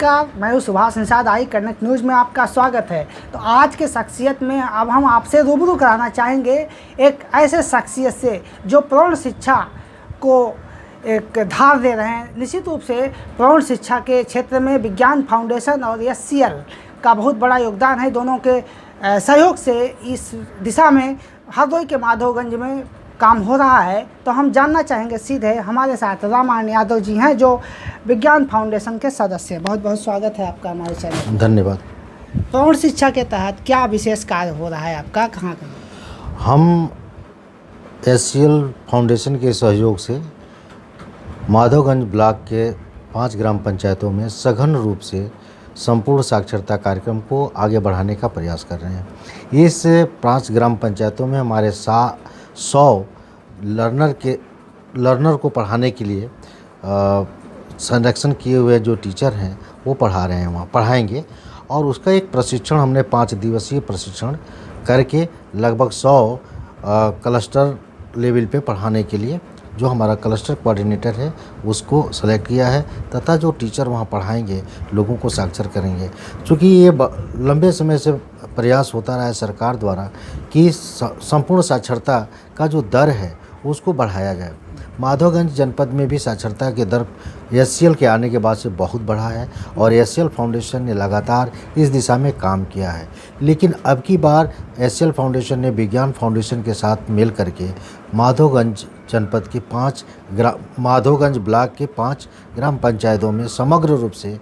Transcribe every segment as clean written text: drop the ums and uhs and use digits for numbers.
नमस्कार, मैं हूँ Subhash Nishad. I connect news में आपका स्वागत है। तो आज के शख्सियत में अब हम आपसे रूबरू कराना चाहेंगे एक ऐसे शख्सियत से जो प्रौढ़ शिक्षा को एक धार दे रहे हैं। निश्चित रूप से प्रौढ़ शिक्षा के क्षेत्र में विज्ञान फाउंडेशन और SCL का बहुत बड़ा योगदान है। दोनों के सहयोग से इस दिशा में हरदोई के माधोगंज में काम हो रहा है। तो हम जानना चाहेंगे सीधे, हमारे साथ रामायण यादव जी हैं जो विज्ञान फाउंडेशन के सदस्य हैं। बहुत बहुत स्वागत है आपका हमारे चैनल में। धन्यवाद। प्रौढ़ शिक्षा के तहत क्या विशेष कार्य हो रहा है आपका, कहाँ कहाँ? हम SCL फाउंडेशन के सहयोग से माधोगंज ब्लॉक के 5 ग्राम पंचायतों में सघन रूप से संपूर्ण साक्षरता कार्यक्रम को आगे बढ़ाने का प्रयास कर रहे हैं। इस 5 ग्राम पंचायतों में हमारे 100 लर्नर को पढ़ाने के लिए संरक्षण किए हुए जो टीचर हैं वो पढ़ा रहे हैं, वहाँ पढ़ाएंगे। और उसका एक प्रशिक्षण हमने 5 दिवसीय प्रशिक्षण करके लगभग 100 क्लस्टर लेवल पे पढ़ाने के लिए जो हमारा क्लस्टर कोऑर्डिनेटर है उसको सेलेक्ट किया है, तथा जो टीचर वहाँ पढ़ाएंगे लोगों को साक्षर करेंगे। चूँकि ये लंबे समय से प्रयास होता रहा है सरकार द्वारा कि संपूर्ण साक्षरता का जो दर है उसको बढ़ाया जाए। माधोगंज जनपद में भी साक्षरता के दर SCL के आने के बाद से बहुत बढ़ा है और SCL फाउंडेशन ने लगातार इस दिशा में काम किया है। लेकिन अब की बार SCL फाउंडेशन ने विज्ञान फाउंडेशन के साथ मिल करके माधोगंज जनपद के माधोगंज ब्लॉक के 5 ग्राम पंचायतों में समग्र रूप से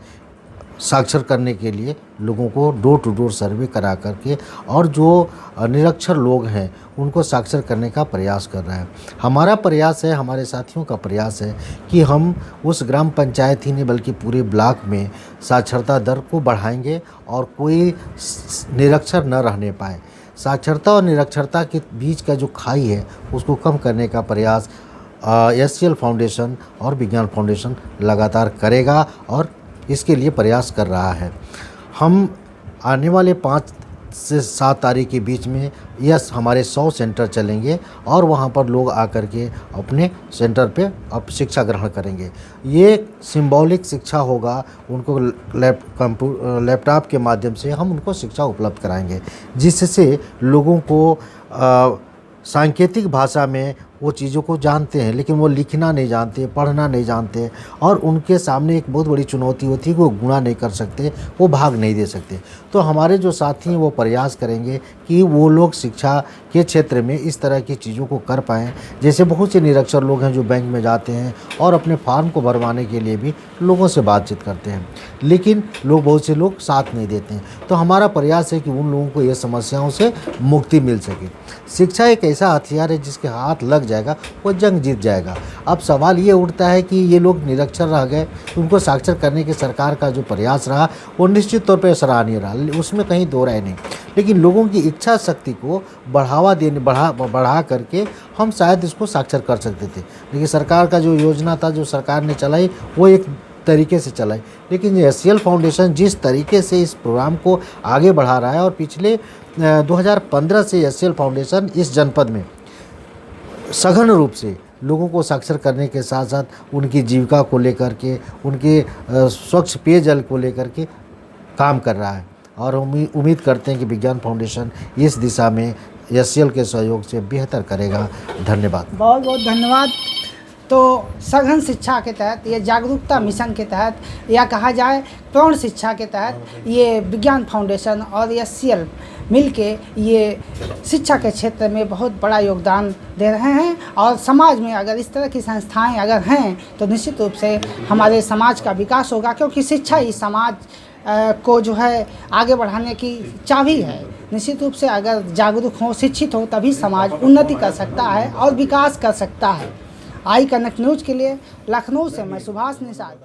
साक्षर करने के लिए लोगों को डोर टू डोर सर्वे करा करके और जो निरक्षर लोग हैं उनको साक्षर करने का प्रयास कर रहा है। हमारा प्रयास है, हमारे साथियों का प्रयास है कि हम उस ग्राम पंचायत ही नहीं बल्कि पूरे ब्लॉक में साक्षरता दर को बढ़ाएंगे और कोई निरक्षर न रहने पाए। साक्षरता और निरक्षरता के बीच का जो खाई है उसको कम करने का प्रयास SCL फाउंडेशन और विज्ञान फाउंडेशन लगातार करेगा और इसके लिए प्रयास कर रहा है। हम आने वाले 5 से 7 तारीख के बीच में हमारे 100 सेंटर चलेंगे और वहाँ पर लोग आकर के अपने सेंटर पे अब शिक्षा ग्रहण करेंगे। ये सिंबॉलिक शिक्षा होगा, उनको लैपटॉप के माध्यम से हम उनको शिक्षा उपलब्ध कराएंगे, जिससे लोगों को सांकेतिक भाषा में वो चीज़ों को जानते हैं लेकिन वो लिखना नहीं जानते, पढ़ना नहीं जानते और उनके सामने एक बहुत बड़ी चुनौती होती है कि वो गुणा नहीं कर सकते, वो भाग नहीं दे सकते। तो हमारे जो साथी हैं वो प्रयास करेंगे कि वो लोग शिक्षा के क्षेत्र में इस तरह की चीज़ों को कर पाएँ। जैसे बहुत से निरक्षर लोग हैं जो बैंक में जाते हैं और अपने फॉर्म को भरवाने के लिए भी लोगों से बातचीत करते हैं, लेकिन बहुत से लोग साथ नहीं देते हैं। तो हमारा प्रयास है कि उन लोगों को ये समस्याओं से मुक्ति मिल सके। शिक्षा एक ऐसा हथियार है जिसके हाथ लग जाएगा वो जंग जीत जाएगा। अब सवाल ये उठता है कि ये लोग निरक्षर रह गए, उनको साक्षर करने के सरकार का जो प्रयास रहा वो निश्चित तौर पर सराहनीय रहा, उसमें कहीं दो राय नहीं। लेकिन लोगों की इच्छा शक्ति को बढ़ा करके हम शायद इसको साक्षर कर सकते थे। लेकिन सरकार का जो योजना था, जो सरकार ने चलाई, वो एक तरीके से चलाई। लेकिन SCL फाउंडेशन जिस तरीके से इस प्रोग्राम को आगे बढ़ा रहा है और पिछले 2015 से SCL फाउंडेशन इस जनपद में सघन रूप से लोगों को साक्षर करने के साथ साथ उनकी जीविका को लेकर के, उनके स्वच्छ पेयजल को लेकर के काम कर रहा है। और उम्मीद करते हैं कि विज्ञान फाउंडेशन इस दिशा में SCL के सहयोग से बेहतर करेगा। धन्यवाद। बहुत बहुत धन्यवाद। तो सघन शिक्षा के तहत, ये जागरूकता मिशन के तहत या कहा जाए प्रौढ़ शिक्षा के तहत ये विज्ञान फाउंडेशन और SCL मिलके ये शिक्षा के क्षेत्र में बहुत बड़ा योगदान दे रहे हैं। और समाज में अगर इस तरह की संस्थाएं अगर हैं तो निश्चित रूप से हमारे समाज का विकास होगा, क्योंकि शिक्षा ही समाज को जो है आगे बढ़ाने की चाबी है। निश्चित रूप से अगर जागरूक हो, शिक्षित हो, तभी समाज उन्नति कर सकता है और विकास कर सकता है। आई कनेक्ट न्यूज़ के लिए लखनऊ से मैं सुभाष निषाद।